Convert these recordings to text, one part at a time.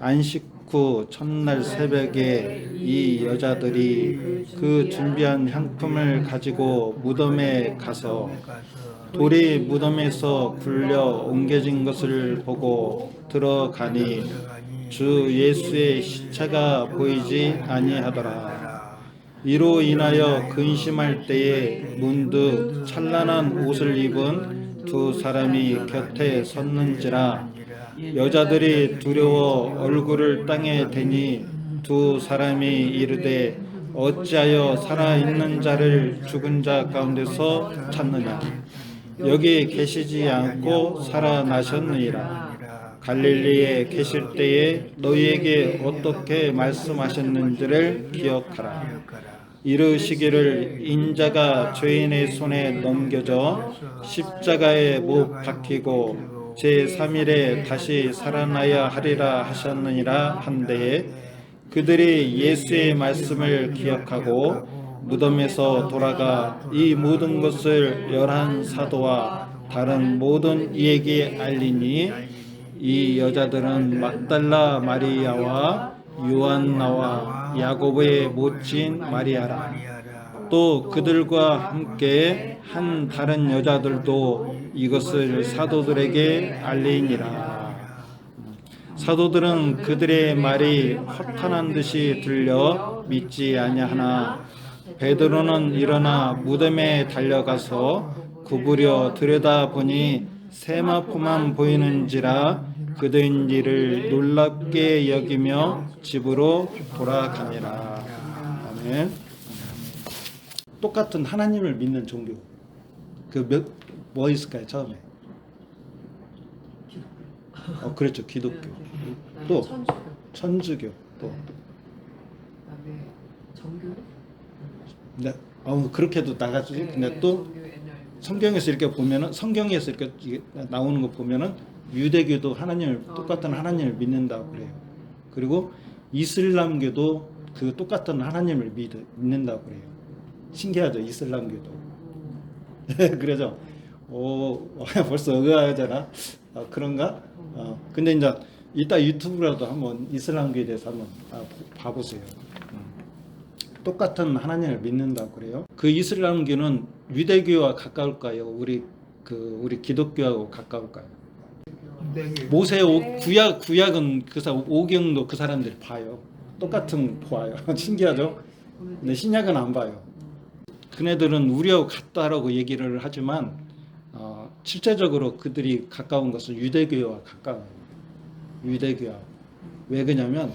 안식 후 첫날 새벽에 이 여자들이 그 준비한 향품을 가지고 무덤에 가서 돌이 무덤에서 굴려 옮겨진 것을 보고 들어가니 주 예수의 시체가 보이지 아니하더라. 이로 인하여 근심할 때에 문득 찬란한 옷을 입은 두 사람이 곁에 섰는지라. 여자들이 두려워 얼굴을 땅에 대니 두 사람이 이르되 어찌하여 살아있는 자를 죽은 자 가운데서 찾느냐. 여기 계시지 않고 살아나셨느니라. 갈릴리에 계실 때에 너희에게 어떻게 말씀하셨는지를 기억하라. 이르시기를 인자가 죄인의 손에 넘겨져 십자가에 못 박히고 제3일에 다시 살아나야 하리라 하셨느니라 한데에 그들이 예수의 말씀을 기억하고 무덤에서 돌아가 이 모든 것을 11 사도와 다른 모든 이에게 알리니 이 여자들은 막달라 마리아와 요한나와 야고보의 모친 마리아라. 또 그들과 함께 한 다른 여자들도 이것을 사도들에게 알리니라. 사도들은 그들의 말이 허탄한 듯이 들려 믿지 아니하나 베드로는 일어나 무덤에 달려가서 구부려 들여다보니 세마포만 보이는지라 그들인지를 놀랍게 여기며 집으로 돌아가니라. 아멘. 똑같은 하나님을 믿는 종교. 뭐 있을까요 처음에? 그렇죠. 기독교. 또 천주교. 또 그다음에 정교. 네. 그렇게도 나가지. 근데 또 성경에서 이렇게 보면은 성경에서 이렇게 나오는 거 보면은 유대교도 하나님을 똑같은 하나님을 믿는다고 그래요. 그리고 이슬람교도 그 똑같은 하나님을 믿는다고 그래요. 신기하죠, 이슬람교도. 그래서 벌써 의아하잖아. 그런가? 근데 이제 이따 유튜브라도 한번 이슬람교에 대해서 한번 봐보세요. 똑같은 하나님을 믿는다고 그래요. 그 이슬람교는 유대교와 가까울까요? 우리 기독교하고 가까울까요? 모세 구약은 오경도 그 사람들이 봐요. 똑같은 봐요. 신기하죠? 근데 신약은 안 봐요. 그네들은 우리하고 같다라고 얘기를 하지만 실제적으로 그들이 가까운 것은 유대교와 가까워요. 유대교와. 왜 그러냐면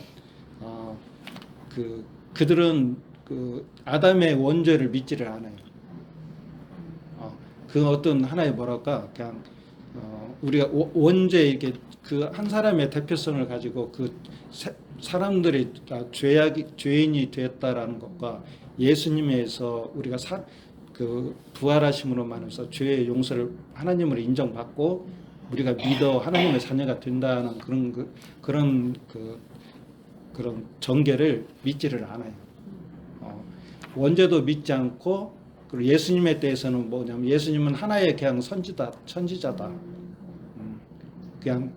그들은 아담의 원죄를 믿지를 않아요. 그 어떤 하나의 뭐랄까 그냥 우리가 원죄 이렇게 그 한 사람의 대표성을 가지고 그 사람들이 죄인이 되었다라는 것과 예수님에서 우리가 부활하심으로 말해서 죄의 용서를 하나님으로 인정받고 우리가 믿어 하나님의 자녀가 된다는 그런 전개를 믿지를 않아요. 원죄도 믿지 않고 그리고 예수님에 대해서는 뭐냐면 예수님은 하나의 그냥 선지자다. 그냥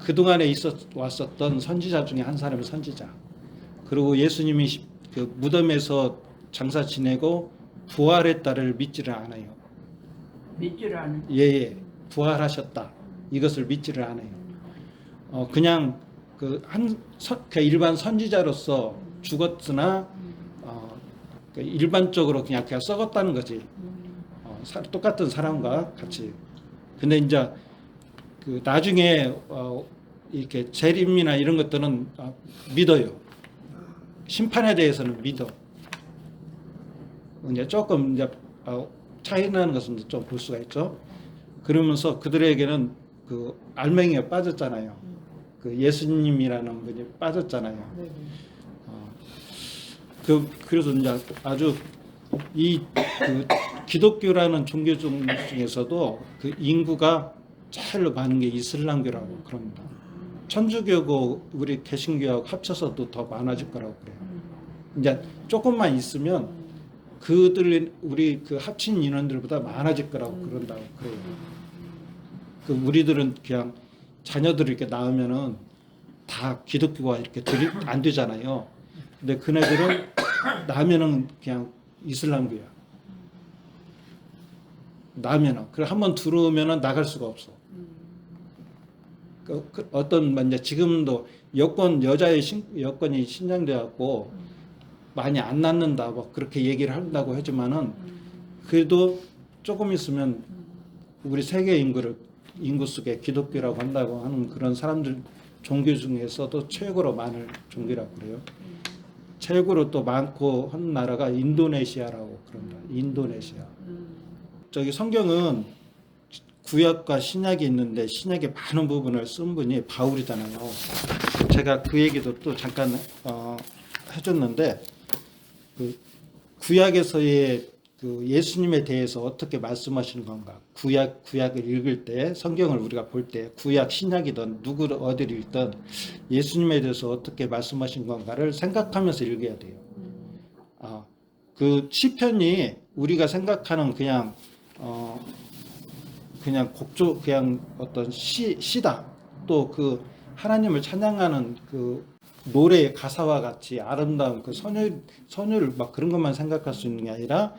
그동안에 왔었던 선지자 중에 한 사람의 선지자. 그리고 예수님이 그 무덤에서 장사 지내고 부활했다를 믿지를 않아요. 믿지를 않아요. 예, 부활하셨다. 이것을 믿지를 않아요. 그냥 일반 선지자로서 죽었으나 일반적으로 그냥 썩었다는 거지. 똑같은 사람과 같이. 근데 이제 나중에 이렇게 재림이나 이런 것들은 믿어요. 심판에 대해서는 믿어. 이제 조금 이제 차이 나는 것은 좀 볼 수가 있죠. 그러면서 그들에게는 그 알맹이가 빠졌잖아요. 그 예수님이라는 분이 빠졌잖아요. 그래서 이제 아주 기독교라는 종교 중에서도 그 인구가 제일 많은 게 이슬람교라고 그럽니다. 천주교고 우리 개신교하고 합쳐서도 더 많아질 거라고 그래요. 이제 조금만 있으면 우리 합친 인원들보다 많아질 거라고 그런다고 그래요. 우리들은 그냥 자녀들을 이렇게 낳으면은 다 기독교가 이렇게 안 되잖아요. 근데 그네들은 나면은 그냥 이슬람교야. 나면은 그래 한번 들어오면은 나갈 수가 없어. 어떤 이제 지금도 여자의 여건이 신장돼 갖고 많이 안 낳는다 뭐 그렇게 얘기를 한다고 하지만은 그래도 조금 있으면 우리 세계 인구 속에 기독교라고 한다고 하는 그런 사람들 종교 중에서도 최고로 많은 종교라고 그래요. 최고로 또 많고 한 나라가 인도네시아라고 그럽니다. 인도네시아. 저기 성경은 구약과 신약이 있는데 신약의 많은 부분을 쓴 분이 바울이잖아요. 제가 그 얘기도 또 잠깐 해줬는데 그 구약에서의 그 예수님에 대해서 어떻게 말씀하시는 건가? 구약을 읽을 때 성경을 우리가 볼 때 구약 신약이든 누구를 어디를 읽든 예수님에 대해서 어떻게 말씀하신 건가를 생각하면서 읽어야 돼요. 그 시편이 우리가 생각하는 그냥 곡조 그냥 어떤 시다. 또 그 하나님을 찬양하는 그 노래의 가사와 같이 아름다운 그 선율 막 그런 것만 생각할 수 있는 게 아니라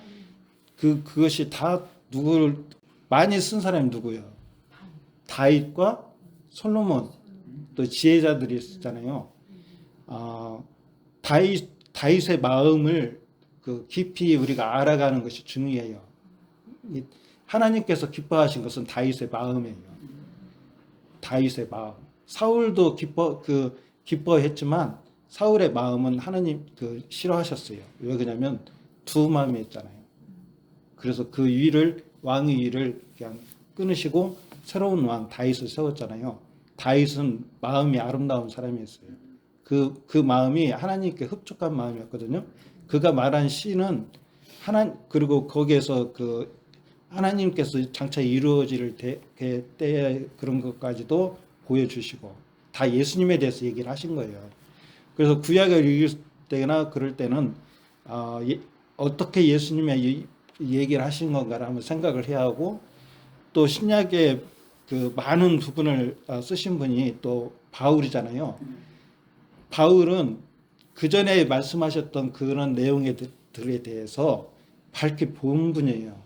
그것이 다 누구를 많이 쓴 사람이 누구예요? 다윗과 솔로몬 또 지혜자들이 있잖아요. 다윗의 마음을 그 깊이 우리가 알아가는 것이 중요해요. 하나님께서 기뻐하신 것은 다윗의 마음이에요. 다윗의 마음. 사울도 기뻐했지만 사울의 마음은 하나님 싫어하셨어요. 왜 그러냐면 두 마음이 있잖아요. 그래서 그 왕의 위를 그냥 끊으시고 새로운 왕 다윗을 세웠잖아요. 다윗은 마음이 아름다운 사람이었어요. 그 마음이 하나님께 흡족한 마음이었거든요. 그가 말한 시는 그리고 거기에서 그 하나님께서 장차 이루어질 때 그런 것까지도 보여주시고 다 예수님에 대해서 얘기를 하신 거예요. 그래서 구약을 읽을 때나 그럴 때는 어떻게 예수님의 얘기를 하신 건가를 한번 생각을 해야 하고 또 신약의 그 많은 부분을 쓰신 분이 또 바울이잖아요. 바울은 그 전에 말씀하셨던 그런 내용들에 대해서 밝게 본 분이에요.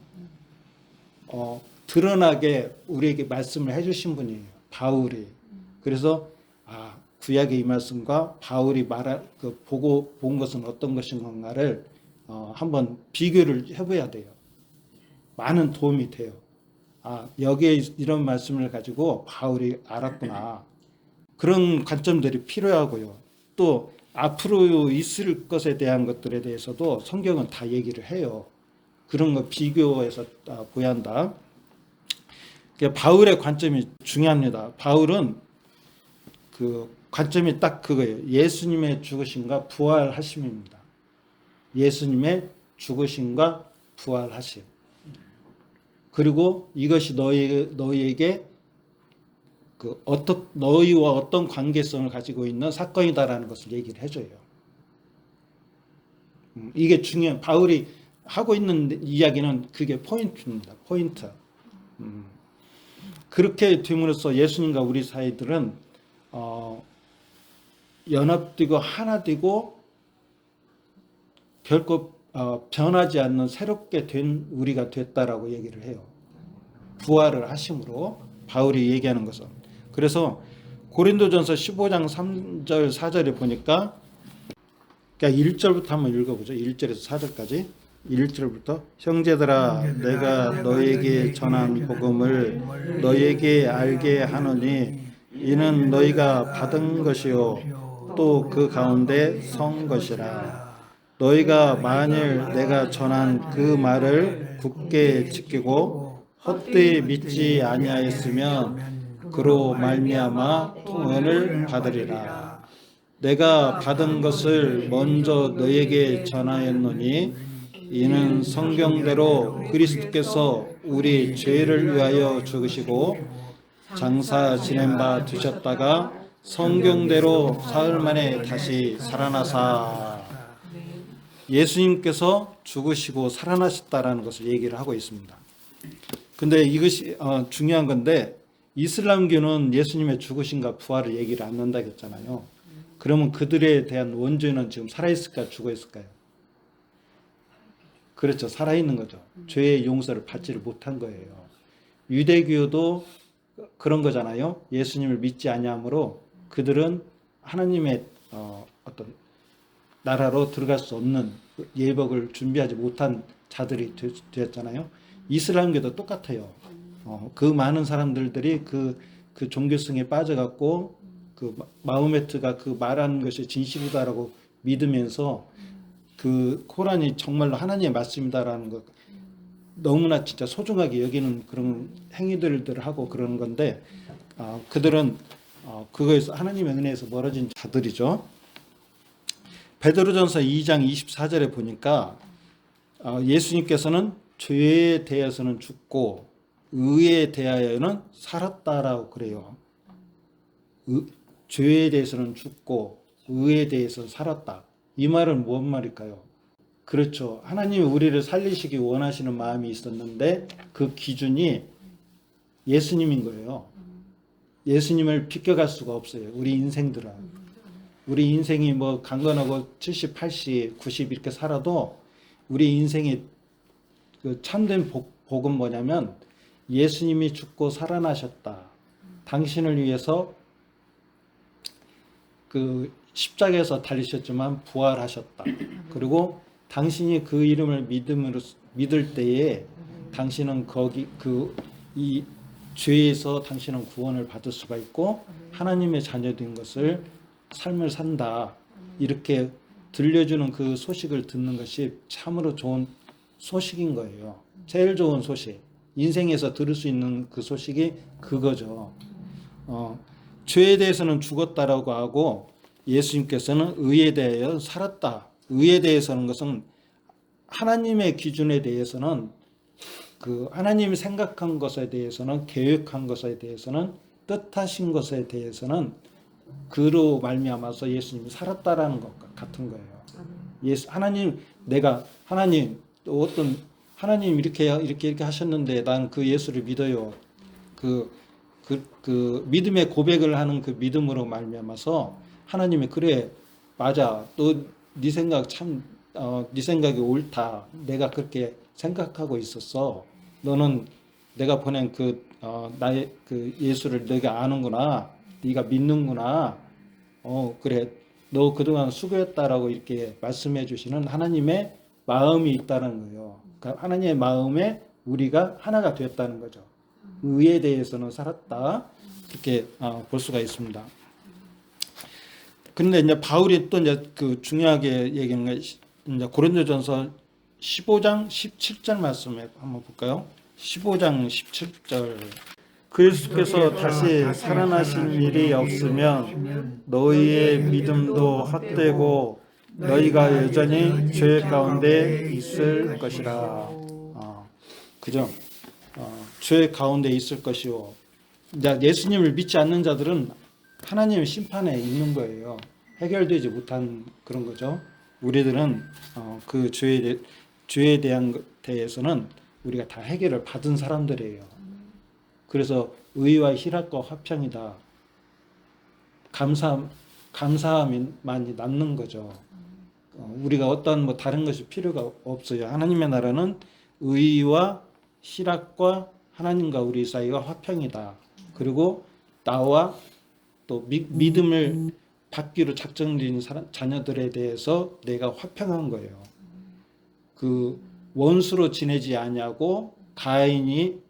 드러나게 우리에게 말씀을 해주신 분이에요. 바울이. 그래서 구약의 이 말씀과 바울이 보고 본 것은 어떤 것인 건가를 한번 비교를 해봐야 돼요. 많은 도움이 돼요. 여기에 이런 말씀을 가지고 바울이 알았구나. 그런 관점들이 필요하고요. 또 앞으로 있을 것에 대한 것들에 대해서도 성경은 다 얘기를 해요. 그런 거 비교해서 보야 한다. 바울의 관점이 중요합니다. 바울은 그 관점이 딱 그거예요. 예수님의 죽으심과 부활하심입니다. 예수님의 죽으심과 부활하심. 그리고 이것이 너희에게 너희와 어떤 관계성을 가지고 있는 사건이다라는 것을 얘기를 해줘요. 이게 중요한 바울이 하고 있는 이야기는 그게 포인트입니다. 포인트. 그렇게 됨으로써 예수님과 우리 사이들은 연합되고 하나 되고 결코 변하지 않는 새롭게 된 우리가 됐다라고 얘기를 해요. 부활을 하심으로 바울이 얘기하는 것은. 그래서 고린도전서 15장 3절 4절에 보니까 그러니까 1절부터 한번 읽어보죠. 1절에서 4절까지. 1절부터 형제들아 내가 너에게 전한 복음을 너에게 알게 하노니 이는 너희가 받은 것이요 또 그 가운데 선 것이라. 너희가 만일 내가 전한 그 말을 굳게 지키고 헛되이 믿지 아니하였으면 그로 말미암아 통언을 받으리라. 내가 받은 것을 먼저 너에게 전하였노니 이는 성경대로 그리스도께서 우리 죄를 위하여 죽으시고 장사 지낸 바 되셨다가 성경대로 사흘 만에 다시 살아나사. 예수님께서 죽으시고 살아나셨다라는 것을 얘기를 하고 있습니다. 근데 이것이 중요한 건데 이슬람교는 예수님의 죽으심과 부활을 얘기를 안 한다고 했잖아요. 그러면 그들에 대한 원죄는 지금 살아있을까 죽어있을까요? 그렇죠. 살아있는 거죠. 죄의 용서를 받지를 못한 거예요. 유대교도 그런 거잖아요. 예수님을 믿지 아니하므로 그들은 하나님의 어떤 나라로 들어갈 수 없는 예복을 준비하지 못한 자들이 되었잖아요. 이슬람교도 똑같아요. 그 많은 사람들이 그 종교성에 빠져갖고 그 마호메트가 그 말하는 것이 진실이다라고 믿으면서 그 코란이 정말로 하나님의 말씀이다라는 것 너무나 진짜 소중하게 여기는 그런 행위들을 하고 그러는 건데 그들은 그거에서 하나님의 은혜에서 멀어진 자들이죠. 베드로전서 2장 24절에 보니까 예수님께서는 죄에 대해서는 죽고 의에 대하여는 살았다라고 그래요. 죄에 대해서는 죽고 의에 대해서 살았다. 이 말은 무슨 말일까요? 그렇죠. 하나님이 우리를 살리시기 원하시는 마음이 있었는데 그 기준이 예수님인 거예요. 예수님을 비껴갈 수가 없어요. 우리 인생들은. 우리 인생이 뭐 강건하고 70, 80, 90 이렇게 살아도 우리 인생이 그 참된 복은 뭐냐면 예수님이 죽고 살아나셨다. 당신을 위해서 그 십자가에서 달리셨지만 부활하셨다. 그리고 당신이 그 이름을 믿을 때에 당신은 이 죄에서 당신은 구원을 받을 수가 있고 하나님의 자녀된 것을 삶을 산다. 이렇게 들려주는 그 소식을 듣는 것이 참으로 좋은 소식인 거예요. 제일 좋은 소식. 인생에서 들을 수 있는 그 소식이 그거죠. 죄에 대해서는 죽었다라고 하고 예수님께서는 의에 대하여 살았다. 의에 대해서는 것은 하나님의 기준에 대해서는 그 하나님이 생각한 것에 대해서는 계획한 것에 대해서는 뜻하신 것에 대해서는 그로 말미암아서 예수님이 살았다라는 것과 같은 거예요. 하나님 또 어떤 하나님 이렇게 하셨는데 난 그 예수를 믿어요. 그 믿음의 고백을 하는 그 믿음으로 말미암아서 하나님이 그래 맞아 너 네 생각 네 생각이 옳다. 내가 그렇게 생각하고 있었어. 너는 내가 보낸 나의 그 예수를 네가 아는구나. 네가 믿는구나. 그래. 너 그동안 수고했다라고 이렇게 말씀해 주시는 하나님의 마음이 있다는 거예요. 그러니까 하나님의 마음에 우리가 하나가 되었다는 거죠. 의에 대해서는 살았다. 이렇게 볼 수가 있습니다. 그런데 이제 바울이 또 이제 그 중요하게 얘기하는 게 이제 고린도전서 15장 17절 말씀에 한번 볼까요? 15장 17절. 그리스도께서 다시 살아나신 일이 없으면 너희의 믿음도 헛되고 너희가 여전히 죄 가운데 있을 것이라. 그죠? 죄 가운데 있을 것이요. 예수님을 믿지 않는 자들은 하나님의 심판에 있는 거예요. 해결되지 못한 그런 거죠. 우리들은 그 죄에 대한 대해서는 우리가 다 해결을 받은 사람들이에요. 그래서 의와 희락과 화평이다. 감사함만이 남는 거죠. 우리가 어떤 뭐 다른 것이 필요가 없어요. 하나님의 나라는 의와 희락과 하나님과 우리 사이가 화평이다. 그리고 나와 또 믿음을 받기로 작정된 자녀들에 대해서 내가 화평한 거예요. 그 원수로 지내지 아니하고 가인이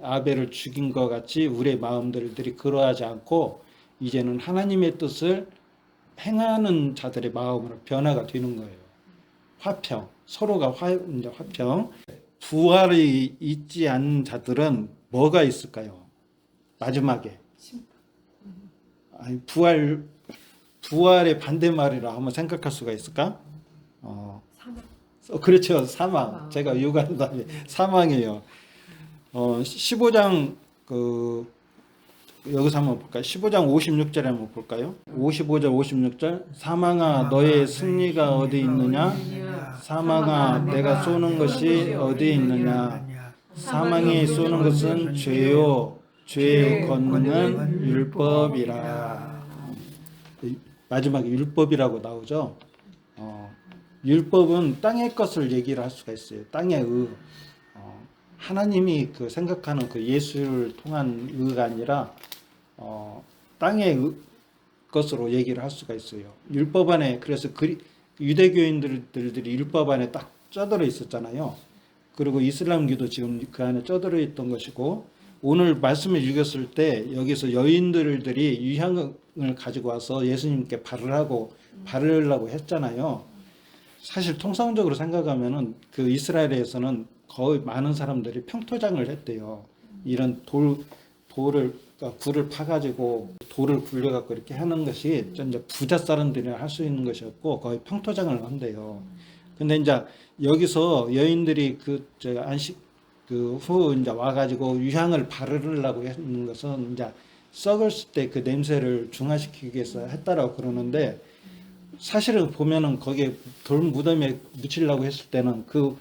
아벨을 죽인 것 같이 우리의 마음들이 그러하지 않고 이제는 하나님의 뜻을 행하는 자들의 마음으로 변화가 되는 거예요. 화평, 서로가 화평. 부활이 있지 않는 자들은 뭐가 있을까요? 마지막에 부활의 반대말이라 한번 생각할 수가 있을까? 그렇죠. 사망. 제가 유관담이 사망이에요. 15장 여기서 한번 볼까요? 15장 56절에 한번 볼까요? 55절 56절. 사망아 너의 승리가 어디 있느냐? 사망아 내가 쏘는 것이 어디 있느냐? 사망이 쏘는 것은 죄요 죄의 권능은 율법이라. 마지막에 율법이라고 나오죠. 율법은 땅의 것을 얘기를 할 수가 있어요. 땅의 의. 하나님이 그 생각하는 그 예수를 통한 의가 아니라 땅의 것으로 얘기를 할 수가 있어요. 율법 안에 그래서 유대교인들이 율법 안에 딱 쪄들어 있었잖아요. 그리고 이슬람교도 지금 그 안에 쪄들어 있던 것이고, 오늘 말씀을 읽었을 때 여기서 여인들이 유향을 가지고 와서 예수님께 바르려고 했잖아요. 사실 통상적으로 생각하면은 그 이스라엘에서는 거의 많은 사람들이 평토장을 했대요. 이런 굴을 파가지고 돌을 굴려갖고 이렇게 하는 것이 이제 부자 사람들이 할 수 있는 것이었고 거의 평토장을 한대요. 근데 이제 여기서 여인들이 후 이제 와가지고 유향을 바르려고 했는 것은 이제 썩었을 때 그 냄새를 중화시키기 위해서 했다라고 그러는데, 사실은 보면은 거기에 돌 무덤에 묻히려고 했을 때는 그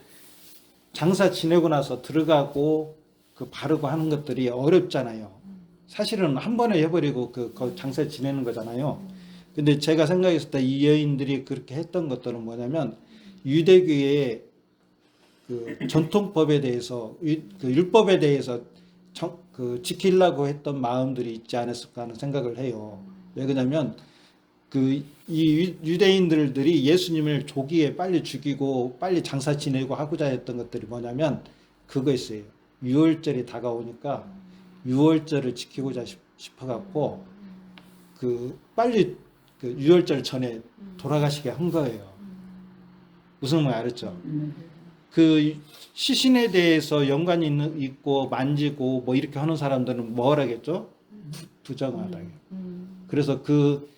장사 지내고 나서 들어가고 그 바르고 하는 것들이 어렵잖아요. 사실은 한 번에 해버리고 그 장사 지내는 거잖아요. 근데 제가 생각했을 때 이 여인들이 그렇게 했던 것들은 뭐냐면, 유대교의 그 전통법에 대해서 그 율법에 대해서 지키려고 했던 마음들이 있지 않았을까 하는 생각을 해요. 왜 그러냐면 이 유대인들이 예수님을 조기에 빨리 죽이고 빨리 장사 지내고 하고자 했던 것들이 뭐냐면 그거였어요. 유월절이 다가오니까 유월절을 지키고자 싶어갖고 빨리 유월절 전에 돌아가시게 한 거예요. 무슨 말 알았죠? 그 시신에 대해서 연관이 있고 만지고 뭐 이렇게 하는 사람들은 뭐라겠죠? 부정하다. 그래서 그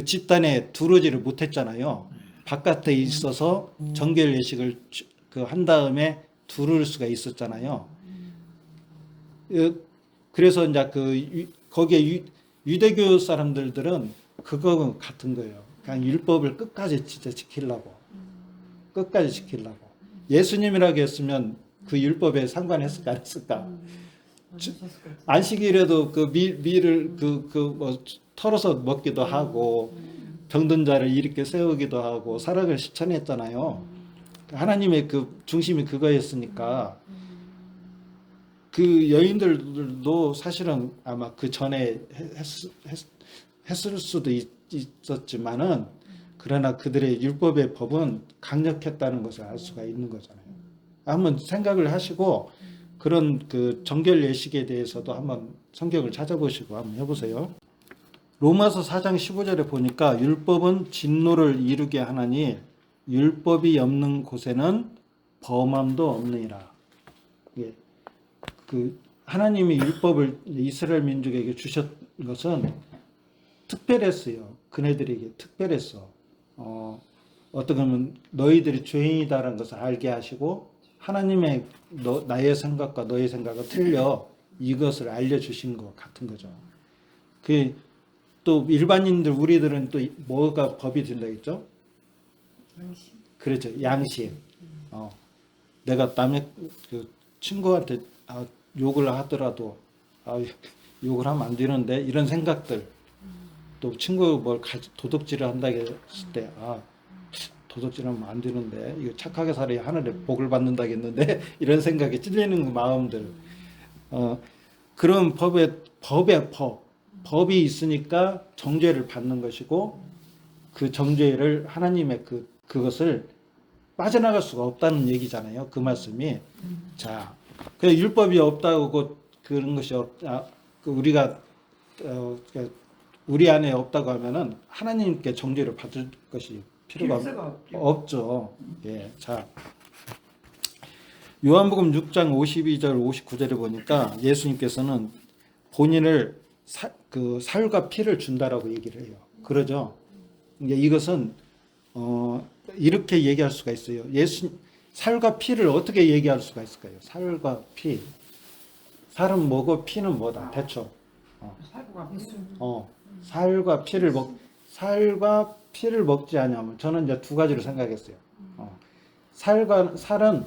집단에 두르지를 못했잖아요. 바깥에 있어서 정결 예식을 한 다음에 두를 수가 있었잖아요. 그래서 이제 거기에 유대교 사람들은 그거 같은 거예요. 그냥 율법을 끝까지 진짜 지키려고. 예수님이라고 했으면 그 율법에 상관했을까 안 했을까? 안식일에도 그 밀을 뭐 털어서 먹기도 하고 병든 자를 일으켜 세우기도 하고 사랑을 실천했잖아요. 하나님의 그 중심이 그거였으니까 그 여인들도 사실은 아마 그 전에 했을 수도 있었지만은, 그러나 그들의 율법의 법은 강력했다는 것을 알 수가 있는 거잖아요. 한번 생각을 하시고 그런 그 정결 예식에 대해서도 한번 성경을 찾아보시고 한번 해보세요. 로마서 4장 15절에 보니까 율법은 진노를 이루게 하나니 율법이 없는 곳에는 범함도 없느니라. 예. 하나님이 율법을 이스라엘 민족에게 주셨 것은 특별했어요. 그네들에게 특별했어. 어떻게 보면 너희들이 죄인이다라는 것을 알게 하시고 하나님의 나의 생각과 너의 생각은 틀려 이것을 알려주신 것 같은 거죠. 또 일반인들 우리들은 또 뭐가 법이 된다 했죠? 양심. 그렇죠. 양심. 내가 남의 친구한테 욕을 하더라도 욕을 하면 안 되는데 이런 생각들, 또 친구 도둑질을 한다 했을 때 도둑질하면 안 되는데 이거 착하게 살아야 하늘에 복을 받는다겠는데 이런 생각에 찔리는 마음들, 그런 법이 있으니까 정죄를 받는 것이고, 그 정죄를 하나님의 그것을 빠져나갈 수가 없다는 얘기잖아요. 그 말씀이. 자, 그 율법이 없다고 그런 것이 우리가 우리 안에 없다고 하면은 하나님께 정죄를 받을 것이 필요가 없죠. 예. 자, 요한복음 6장 52절 59절에 보니까 예수님께서는 본인을 살과 피를 준다라고 얘기를 해요. 그러죠. 이것은 이렇게 얘기할 수가 있어요. 살과 피를 어떻게 얘기할 수가 있을까요? 살과 피. 살은 뭐고 피는 뭐다. 대충. 살과 피를 먹지 않으면, 저는 이제 두 가지로 생각했어요. 살은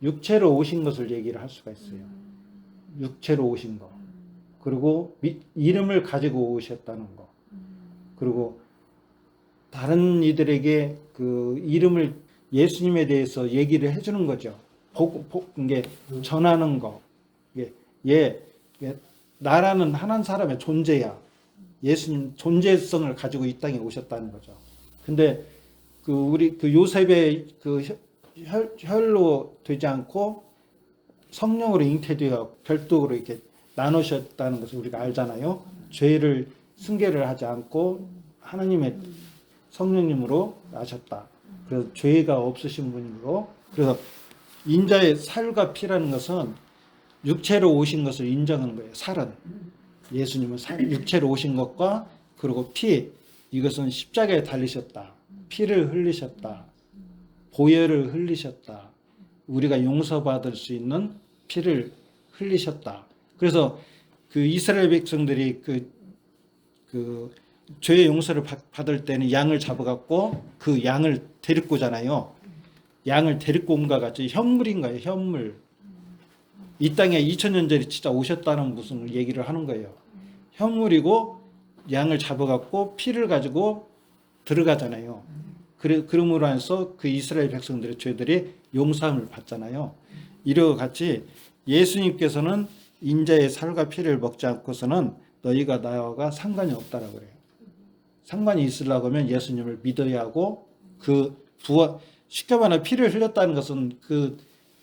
육체로 오신 것을 얘기를 할 수가 있어요. 육체로 오신 거. 그리고 이름을 가지고 오셨다는 거. 그리고 다른 이들에게 그 이름을 예수님에 대해서 얘기를 해주는 거죠. 이게 전하는 거. 이게 나라는 한 사람의 존재야. 예수님 존재성을 가지고 이 땅에 오셨다는 거죠. 근데 그 우리 그 요셉의 그 혈로 되지 않고 성령으로 잉태되어 별도로 이렇게 나누셨다는 것을 우리가 알잖아요. 죄를 승계를 하지 않고 하나님의 성령님으로 나셨다. 그래서 죄가 없으신 분이므로, 그래서 인자의 살과 피라는 것은 육체로 오신 것을 인정하는 거예요. 살은 예수님은 육체로 오신 것과 그리고 피, 이것은 십자가에 달리셨다. 피를 흘리셨다. 보혈을 흘리셨다. 우리가 용서받을 수 있는 피를 흘리셨다. 그래서 그 이스라엘 백성들이 그 죄의 용서를 받을 때는 양을 잡아갖고 그 양을 데리고 오잖아요. 양을 데리고 온과 같이 현물인 거예요. 현물. 이 땅에 2000년 전에 진짜 오셨다는 무슨 얘기를 하는 거예요. 현물이고 양을 잡아갖고 피를 가지고 들어가잖아요. 그러므로 해서 그 이스라엘 백성들의 죄들이 용서함을 받잖아요. 이와 같이 예수님께서는 인자의 살과 피를 먹지 않고서는 너희가 나와 상관이 없다라고 그래요. 상관이 있으려고 하면 예수님을 믿어야 하고, 그 부활, 쉽게 말하면 피를 흘렸다는 것은 그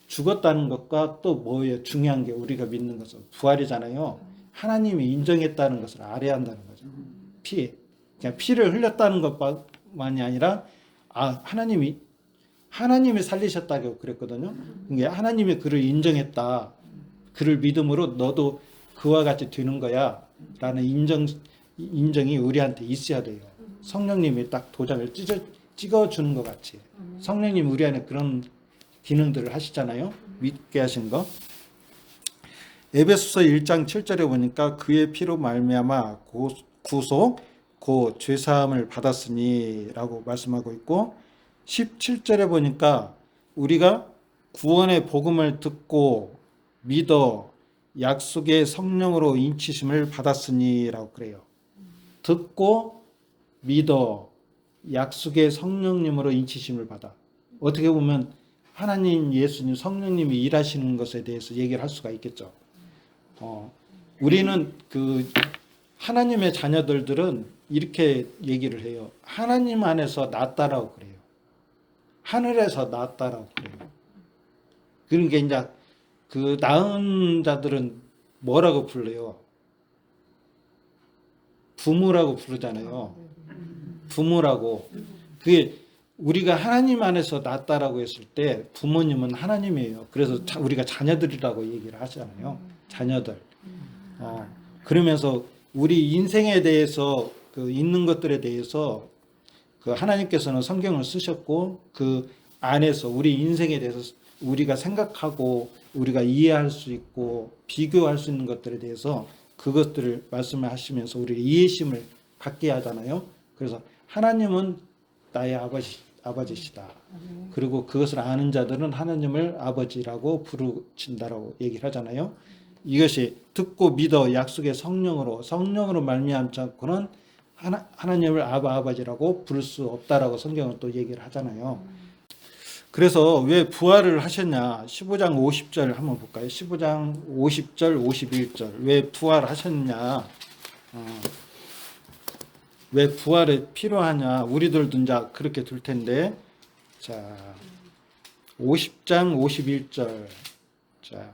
죽었다는 것과 또 뭐예요? 중요한 게 우리가 믿는 것은 부활이잖아요. 하나님이 인정했다는 것을 알아야 한다는 거죠. 그냥 피를 흘렸다는 것만이 아니라 하나님이 살리셨다고 그랬거든요. 이게 하나님이 그를 인정했다. 그를 믿음으로 너도 그와 같이 되는 거야. 라는 인정이 우리한테 있어야 돼요. 성령님이 딱 도장을 찍어주는 것 같이. 성령님 우리 안에 그런 기능들을 하시잖아요. 믿게 하신 거. 에베소서 1장 7절에 보니까 그의 피로 말미암아 구속 곧 죄사함을 받았으니 라고 말씀하고 있고, 17절에 보니까 우리가 구원의 복음을 듣고 믿어 약속의 성령으로 인치심을 받았으니 라고 그래요. 듣고 믿어 약속의 성령님으로 인치심을 받아. 어떻게 보면 하나님, 예수님, 성령님이 일하시는 것에 대해서 얘기를 할 수가 있겠죠. 우리는 그 하나님의 자녀들은 이렇게 얘기를 해요. 하나님 안에서 낫다라고 그래요. 하늘에서 낫다라고 그래요. 그러니까 이제 그 낳은 자들은 뭐라고 불러요? 부모라고 부르잖아요. 부모라고. 그게 우리가 하나님 안에서 낫다라고 했을 때 부모님은 하나님이에요. 그래서 우리가 자녀들이라고 얘기를 하잖아요. 자녀들. 그러면서 우리 인생에 대해서 그 있는 것들에 대해서 그 하나님께서는 성경을 쓰셨고, 그 안에서 우리 인생에 대해서 우리가 생각하고 우리가 이해할 수 있고 비교할 수 있는 것들에 대해서 그것들을 말씀을 하시면서 우리 이해심을 갖게 하잖아요. 그래서 하나님은 나의 아버지시다. 그리고 그것을 아는 자들은 하나님을 아버지라고 부르신다라고 얘기를 하잖아요. 이것이 듣고 믿어 약속의 성령으로 말미암지 않고는 하나님을 아버지라고 부를 수 없다라고 성경은 또 얘기를 하잖아요. 그래서 왜 부활을 하셨냐? 15장 50절 한번 볼까요? 15장 50절 51절 왜 부활을 하셨냐? 왜 부활이 필요하냐? 우리들도 이제 그렇게 둘 텐데, 자 50장 51절. 자,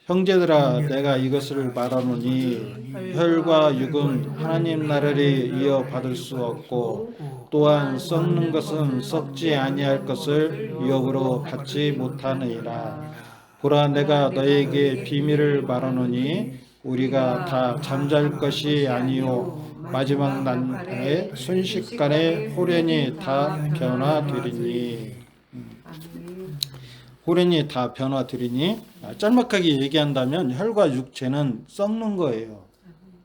형제들아 내가 이것을 말하노니 혈과 육은 하나님 나라를 이어받을 수 없고 또한 썩는 것은 썩지 아니할 것을 위협으로 받지 못하느니라. 보라 내가 너에게 비밀을 말하노니 우리가 다 잠잘 것이 아니요 마지막 날에 순식간에 호련히 다 변화되리니. 호련히 다 변화되리니. 짤막하게 얘기한다면 혈과 육체는 썩는 거예요.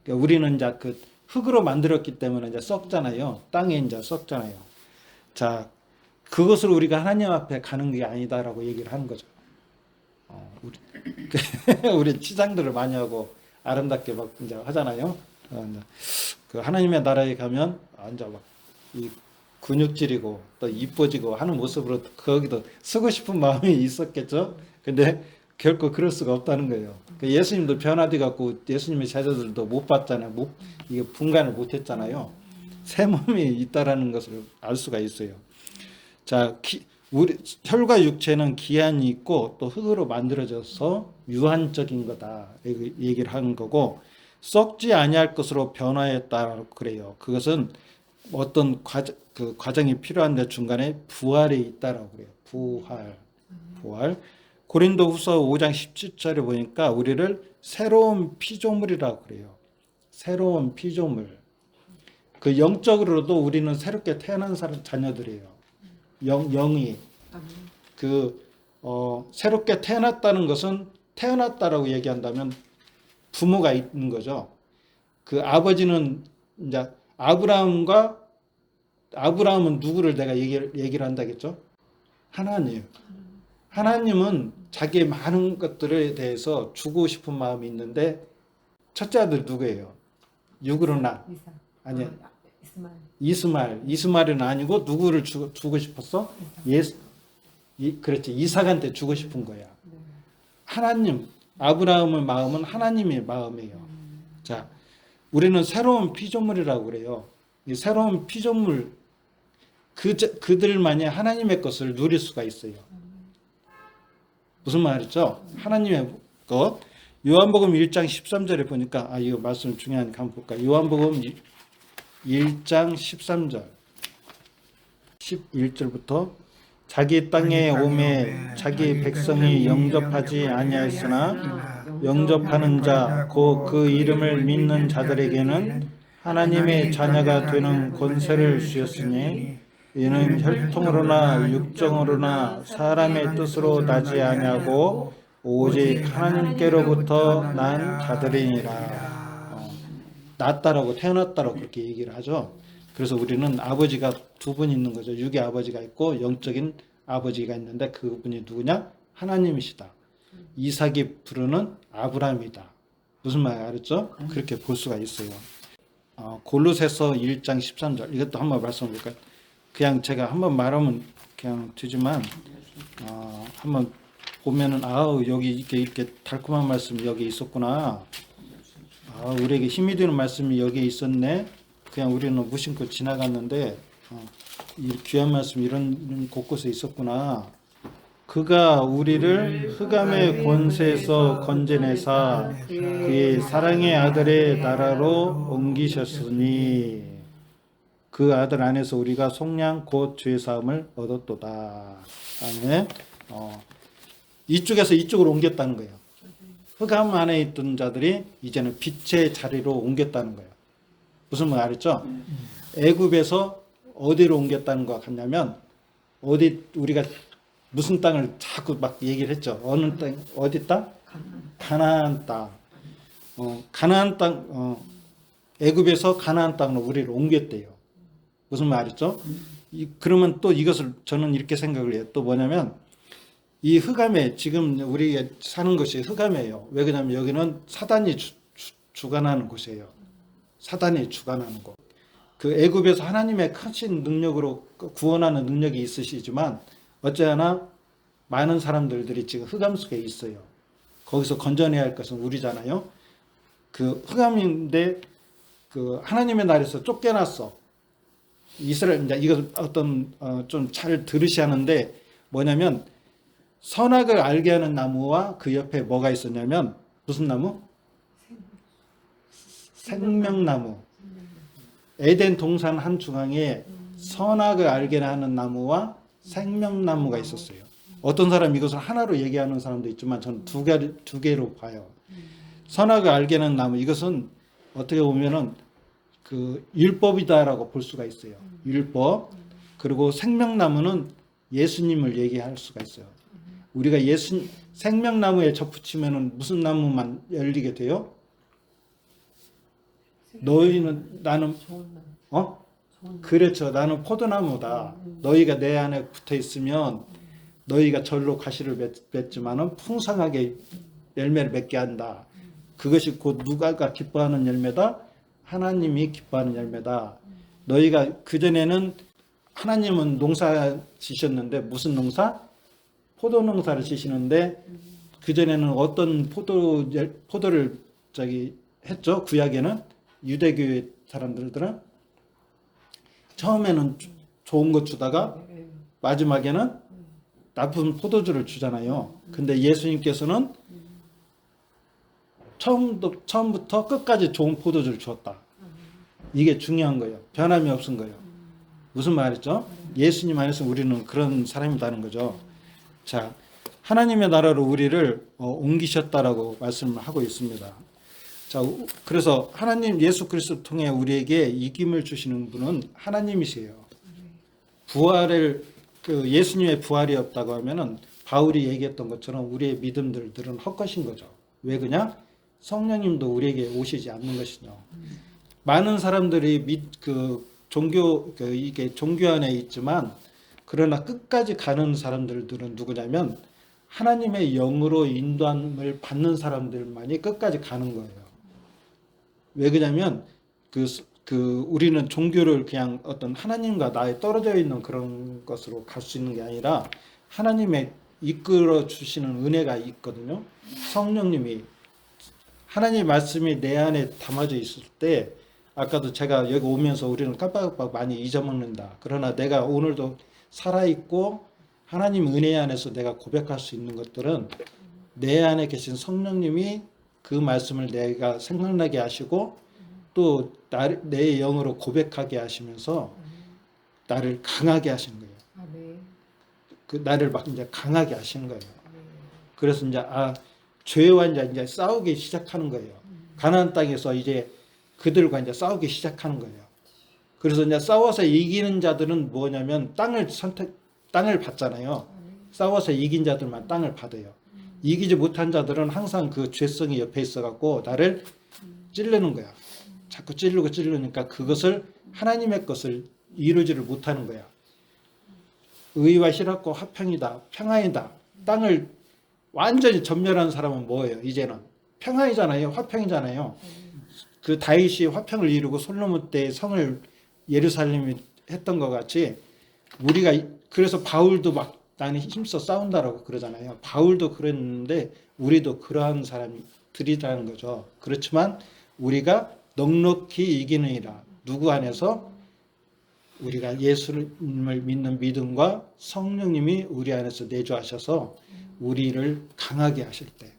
그러니까 우리는 이제 그 흙으로 만들었기 때문에 이제 썩잖아요. 땅에 이제 썩잖아요. 자, 그것을 우리가 하나님 앞에 가는 게 아니다라고 얘기를 하는 거죠. 우리 치장들을 많이 하고 아름답게 막 이제 하잖아요. 이제 그 하나님의 나라에 가면 이제 막 이 근육질이고 또 이뻐지고 하는 모습으로 거기도 쓰고 싶은 마음이 있었겠죠. 근데 결코 그럴 수가 없다는 거예요. 그 예수님도 변화돼 갖고 예수님의 제자들도 못 봤잖아요. 이게 분간을 못 했잖아요. 새 몸이 있다라는 것을 알 수가 있어요. 자, 우리 혈과 육체는 기한이 있고 또 흙으로 만들어져서 유한적인 거다. 얘기를 하는 거고 썩지 아니할 것으로 변화했다고 그래요. 그것은 어떤 그 과정이 필요한데 중간에 부활이 있다라고 그래요. 부활. 고린도후서 5장 17절에 보니까 우리를 새로운 피조물이라고 그래요. 새로운 피조물. 그 영적으로도 우리는 새롭게 태어난 자녀들이에요. 영이 새롭게 태어났다는 것은 태어났다라고 얘기한다면 부모가 있는 거죠. 그 아버지는 이제 아브라함은 누구를 내가 얘기를 한다겠죠? 하나님. 하나님은 자기의 많은 것들에 대해서 주고 싶은 마음이 있는데 첫째 아들 누구예요? 육으로 난. 아니. 이스마엘은 아니고 누구를 주고 싶었어? 그렇지. 이삭한테 주고 싶은 거야. 하나님, 아브라함의 마음은 하나님의 마음이에요. 자, 우리는 새로운 피조물이라고 그래요. 이 새로운 피조물, 그들만이 하나님의 것을 누릴 수가 있어요. 무슨 말이죠? 하나님의 것. 요한복음 1장 13절에 보니까, 이거 말씀 중요하니까 한번 볼까요? 요한복음 1장 13절. 11절부터 자기 땅에 오매 자기 백성이 영접하지 아니하였으나 영접하는 자 곧 그 이름을 믿는 자들에게는 하나님의 자녀가 되는 권세를 주셨으니 이는 혈통으로나 육정으로나 사람의 뜻으로 나지 아니하고 오직 하나님께로부터 난 자들이니라. 낳았다라고 태어났다라고 그렇게 얘기를 하죠. 그래서 우리는 아버지가 두 분 있는 거죠. 육의 아버지가 있고 영적인 아버지가 있는데 그분이 누구냐? 하나님이시다. 이삭이 부르는 아브라함이다. 무슨 말 알았죠? 그렇게 볼 수가 있어요. 골로새서 1장 13절 이것도 한번 말씀해 볼까요? 그냥 제가 한번 말하면 그냥 되지만 한번 보면은 여기 이렇게 달콤한 말씀이 여기 있었구나. 우리에게 힘이 되는 말씀이 여기에 있었네. 그냥 우리는 무심코 지나갔는데 이 귀한 말씀 이런 곳곳에 있었구나. 그가 우리를 흑암의 권세에서 건져내사 그의 사랑의 아들의 나라로 옮기셨으니 그 아들 안에서 우리가 속량 곧 죄 사함을 얻었도다. 다음에 이쪽에서 이쪽으로 옮겼다는 거예요. 흑암 안에 있던 자들이 이제는 빛의 자리로 옮겼다는 거예요. 무슨 말 알았죠? 애굽에서 어디로 옮겼다는 것 같냐면 우리가 무슨 땅을 자꾸 막 얘기를 했죠. 어느 땅, 어디 땅? 가나안 땅. 가나안 땅, 애굽에서 가나안 땅으로 우리를 옮겼대요. 무슨 말이죠? 그러면 또 이것을 저는 이렇게 생각을 해요. 또 뭐냐면 이 흑암에 지금 우리가 사는 것이 흑암이에요. 왜 그러냐면 여기는 사단이 주관하는 곳이에요. 사단이 주관하는 곳. 그 애굽에서 하나님의 크신 능력으로 구원하는 능력이 있으시지만 어찌하나 많은 사람들이 지금 흑암 속에 있어요. 거기서 건져내야 할 것은 우리잖아요. 그 흑암인데 그 하나님의 나라에서 쫓겨났어. 이스라엘 이제 이거 어떤 좀 잘 들으셔야 하는데 뭐냐면 선악을 알게 하는 나무와 그 옆에 뭐가 있었냐면 무슨 나무? 생명나무. 에덴 동산 한 중앙에 선악을 알게 하는 나무와 생명나무가 있었어요. 어떤 사람 이것을 하나로 얘기하는 사람도 있지만 저는 두 개로 봐요. 선악을 알게 하는 나무 이것은 어떻게 보면은 그 율법이다라고 볼 수가 있어요. 율법. 그리고 생명나무는 예수님을 얘기할 수가 있어요. 우리가 생명나무에 접붙이면은 무슨 나무만 열리게 돼요? 나는 그렇죠. 나는 포도나무다. 너희가 내 안에 붙어 있으면 너희가 절로 가시를 맺지만은 풍성하게 열매를 맺게 한다. 그것이 곧 누가가 기뻐하는 열매다. 하나님이 기뻐하는 열매다. 너희가 그전에는 하나님은 농사 지셨는데 무슨 농사? 포도 농사를 지시는데 그전에는 어떤 포도를 했죠? 구약에는 유대교의 사람들은 처음에는 좋은 것 주다가 마지막에는 나쁜 포도주를 주잖아요. 근데 예수님께서는 처음부터 끝까지 좋은 포도주를 주었다. 이게 중요한 거예요. 변함이 없은 거예요. 무슨 말이죠? 예수님 안에서 우리는 그런 사람이라는 거죠. 자, 하나님의 나라로 우리를 옮기셨다라고 말씀을 하고 있습니다. 자, 그래서 하나님 예수 그리스도 통해 우리에게 이김을 주시는 분은 하나님이세요. 부활을 예수님의 부활이 없다고 하면은 바울이 얘기했던 것처럼 우리의 믿음들은 헛것인 거죠. 왜 그냥 성령님도 우리에게 오시지 않는 것이죠. 많은 사람들이 이게 종교 안에 있지만 그러나 끝까지 가는 사람들은 누구냐면 하나님의 영으로 인도함을 받는 사람들만이 끝까지 가는 거예요. 왜 그러냐면 우리는 종교를 그냥 어떤 하나님과 나에 떨어져 있는 그런 것으로 갈 수 있는 게 아니라 하나님의 이끌어 주시는 은혜가 있거든요. 성령님이 하나님의 말씀이 내 안에 담아져 있을 때 아까도 제가 여기 오면서 우리는 깜빡깜빡 많이 잊어먹는다. 그러나 내가 오늘도 살아있고 하나님 은혜 안에서 내가 고백할 수 있는 것들은 내 안에 계신 성령님이 그 말씀을 내가 생각나게 하시고 또 내 영으로 고백하게 하시면서 나를 강하게 하시는 거예요. 나를 막 이제 강하게 하시는 거예요. 그래서 이제 죄와 이제 싸우기 시작하는 거예요. 가나안 땅에서 이제 그들과 이제 싸우기 시작하는 거예요. 그래서 이제 싸워서 이기는 자들은 뭐냐면 땅을 받잖아요. 싸워서 이긴 자들만 땅을 받아요. 이기지 못한 자들은 항상 그 죄성이 옆에 있어갖고 나를 찌르는 거야. 자꾸 찌르니까 그것을 하나님의 것을 이루지를 못하는 거야. 의와 실학과 화평이다, 평화이다. 땅을 완전히 전멸하는 사람은 뭐예요? 이제는 평화이잖아요, 화평이잖아요. 그 다윗이 화평을 이루고 솔로몬 때 성을 예루살렘이 했던 것 같이 우리가 그래서 바울도 막 나는 힘써 싸운다라고 그러잖아요. 바울도 그랬는데 우리도 그러한 사람들이라는 거죠. 그렇지만 우리가 넉넉히 이기느니라. 누구 안에서? 우리가 예수님을 믿는 믿음과 성령님이 우리 안에서 내주하셔서 우리를 강하게 하실 때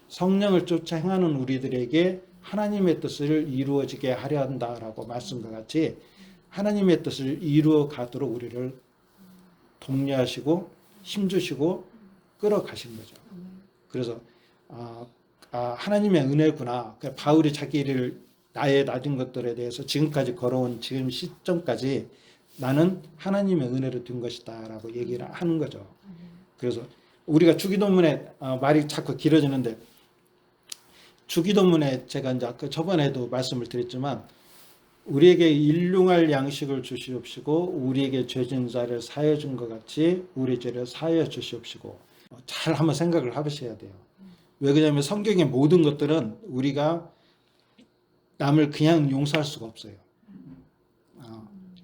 성령을 쫓아 행하는 우리들에게 하나님의 뜻을 이루어지게 하려 한다라고 말씀과 같이 하나님의 뜻을 이루어 가도록 우리를 독려하시고 힘주시고 끌어가신 거죠. 그래서 하나님의 은혜구나. 바울이 자기를 나의 낮은 것들에 대해서 지금까지 걸어온 지금 시점까지 나는 하나님의 은혜로 된 것이다 라고 얘기를 하는 거죠. 그래서 우리가 주기도문에 말이 자꾸 길어지는데 주기도문에 제가 이제 저번에도 말씀을 드렸지만 우리에게 일용할 양식을 주시옵시고 우리에게 죄진 자를 사하여 준 것 같이 우리 죄를 사하여 주시옵시고 잘 한번 생각을 해보셔야 돼요. 왜 그러냐면 성경의 모든 것들은 우리가 남을 그냥 용서할 수가 없어요.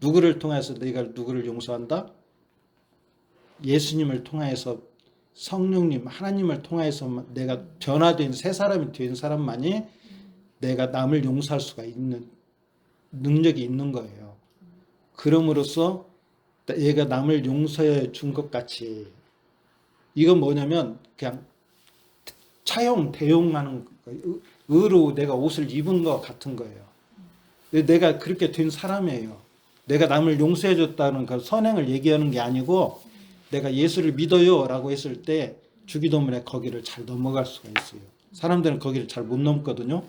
누구를 통해서 내가 누구를 용서한다? 예수님을 통해서 성령님 하나님을 통해서 내가 변화된 새 사람이 된 사람만이 내가 남을 용서할 수가 있는 능력이 있는 거예요. 그럼으로써 얘가 남을 용서해 준 것 같이 이건 뭐냐면 그냥 차용 대용하는 거예요. 의로 내가 옷을 입은 것 같은 거예요. 내가 그렇게 된 사람이에요. 내가 남을 용서해 줬다는 그 선행을 얘기하는 게 아니고 내가 예수를 믿어요 라고 했을 때 주기도문에 거기를 잘 넘어갈 수가 있어요. 사람들은 거기를 잘 못 넘거든요.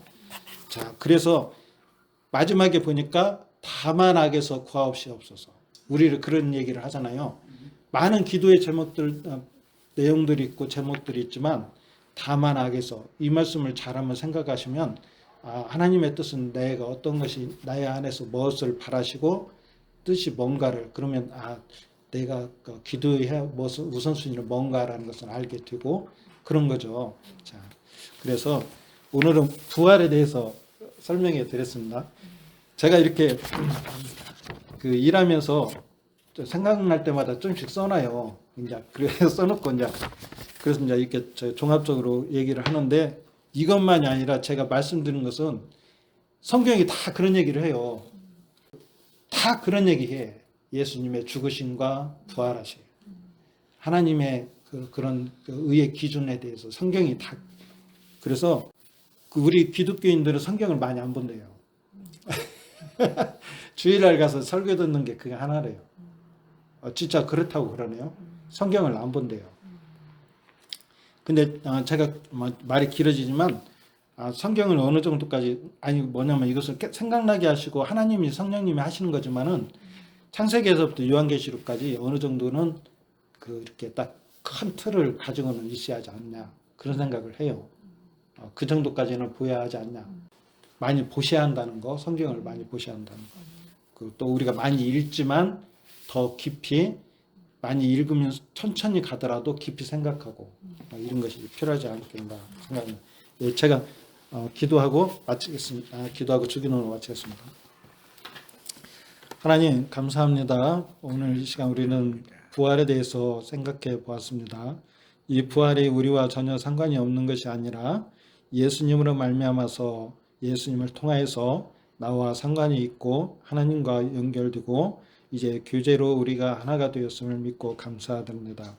자, 그래서 마지막에 보니까 다만 악에서 구하옵시옵소서. 우리를 그런 얘기를 하잖아요. 많은 기도의 제목들 내용들이 있고 제목들이 있지만 다만 악에서 이 말씀을 잘 한번 생각하시면 하나님의 뜻은 내가 어떤 것이 나의 안에서 무엇을 바라시고 뜻이 뭔가를 그러면 내가 기도해야 우선순위는 뭔가라는 것을 알게 되고 그런 거죠. 자, 그래서 오늘은 부활에 대해서 설명해 드렸습니다. 제가 이렇게 그 일하면서 생각날 때마다 좀씩 써놔요. 이제 그래서 써놓고 이제 그래서 이제 이렇게 종합적으로 얘기를 하는데 이것만이 아니라 제가 말씀드린 것은 성경이 다 그런 얘기를 해요. 다 그런 얘기해. 예수님의 죽으심과 부활하심. 하나님의 그런 의의 기준에 대해서 성경이 다. 그래서 우리 기독교인들은 성경을 많이 안 본대요. 주일날 가서 설교 듣는 게 그게 하나래요. 진짜 그렇다고 그러네요. 성경을 안 본대요. 근데 제가 말이 길어지지만 성경을 어느 정도까지 아니 뭐냐면 이것을 생각나게 하시고 하나님이 성령님이 하시는 거지만은 창세기에서부터 요한계시록까지 어느 정도는 이렇게 딱 큰 틀을 가지고는 있어야 하지 않냐 그런 생각을 해요. 그 정도까지는 보여야 하지 않냐. 많이 보셔야 한다는 거, 성경을 많이 보셔야 한다는 거. 또 우리가 많이 읽지만 더 깊이 많이 읽으면 천천히 가더라도 깊이 생각하고 이런 것이 필요하지 않겠나 생각합니다. 예, 제가 기도하고 마치겠습니다. 기도하고 주기도문을 마치겠습니다. 하나님 감사합니다. 오늘 이 시간 우리는 부활에 대해서 생각해 보았습니다. 이 부활이 우리와 전혀 상관이 없는 것이 아니라 예수님으로 말미암아서 예수님을 통하여서 나와 상관이 있고 하나님과 연결되고 이제 교제로 우리가 하나가 되었음을 믿고 감사드립니다.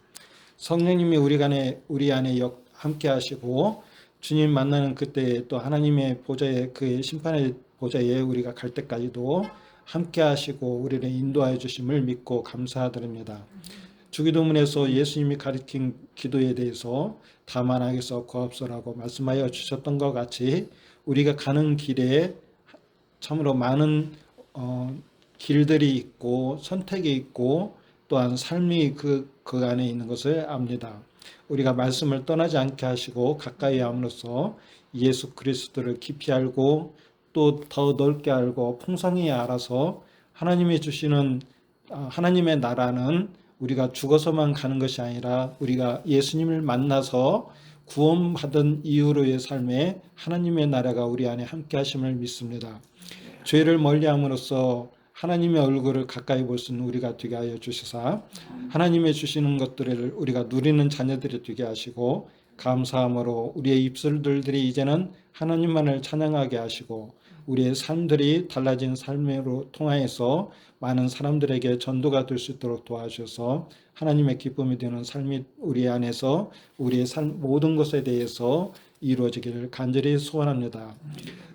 성령님이 우리 안에 함께 하시고 주님 만나는 그때 또 하나님의 보좌에 그의 심판의 보좌에 우리가 갈 때까지도 함께 하시고 우리를 인도하여 주심을 믿고 감사드립니다. 주기도문에서 예수님이 가르친 기도에 대해서 다만하게서 고합설하고 말씀하여 주셨던 것 같이 우리가 가는 길에 참으로 많은 길들이 있고 선택이 있고 또한 삶이 그 안에 있는 것을 압니다. 우리가 말씀을 떠나지 않게 하시고 가까이 함으로써 예수 그리스도를 깊이 알고 또 더 넓게 알고 풍성히 알아서 하나님이 주시는 하나님의 나라는 우리가 죽어서만 가는 것이 아니라 우리가 예수님을 만나서 구원받은 이후로의 삶에 하나님의 나라가 우리 안에 함께 하심을 믿습니다. 죄를 멀리함으로써 하나님의 얼굴을 가까이 볼 수 있는 우리가 되게 하여 주시사 하나님의 주시는 것들을 우리가 누리는 자녀들이 되게 하시고 감사함으로 우리의 입술들이 이제는 하나님만을 찬양하게 하시고 우리의 삶들이 달라진 삶으로 통하여서 많은 사람들에게 전도가 될 수 있도록 도와주셔서 하나님의 기쁨이 되는 삶이 우리 안에서 우리의 삶 모든 것에 대해서 이루어지기를 간절히 소원합니다.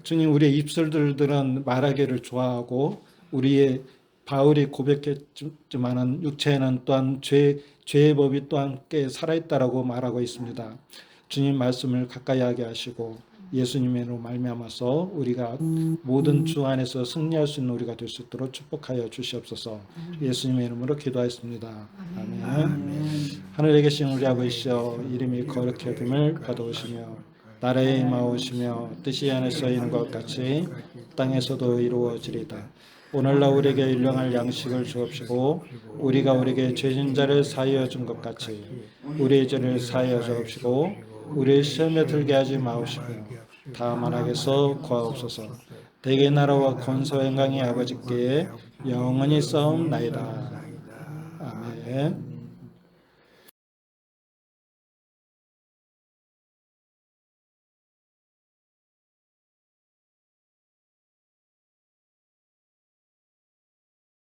주님, 우리의 입술들은 말하기를 좋아하고 우리의 바울이 고백했지만은 육체에는 또한 죄의 법이 또 함께 살아있다라고 말하고 있습니다. 주님 말씀을 가까이 하게 하시고 예수님으로 말미암아서 우리가 모든 주 안에서 승리할 수 있는 우리가 될 수 있도록 축복하여 주시옵소서. 예수님의 이름으로 기도하였습니다. 아멘. 하늘에 계신 우리 아버지여 이름이 거룩히 여김을 받아오시며 나라에 임하오시며 뜻이 하늘에서 이루는 것 같이 땅에서도 이루어지리다. 오늘날 우리에게 일용할 양식을 주옵시고 우리가 우리에게 죄진 자를 사하여 준 것 같이 우리의 죄를 사하여 주옵시고 우리의 시험에 들게 하지 마옵시고 다만 하게서 구하옵소서. 대개 나라와 권소 영광이 아버지께 영원히 싸움나이다. 아멘.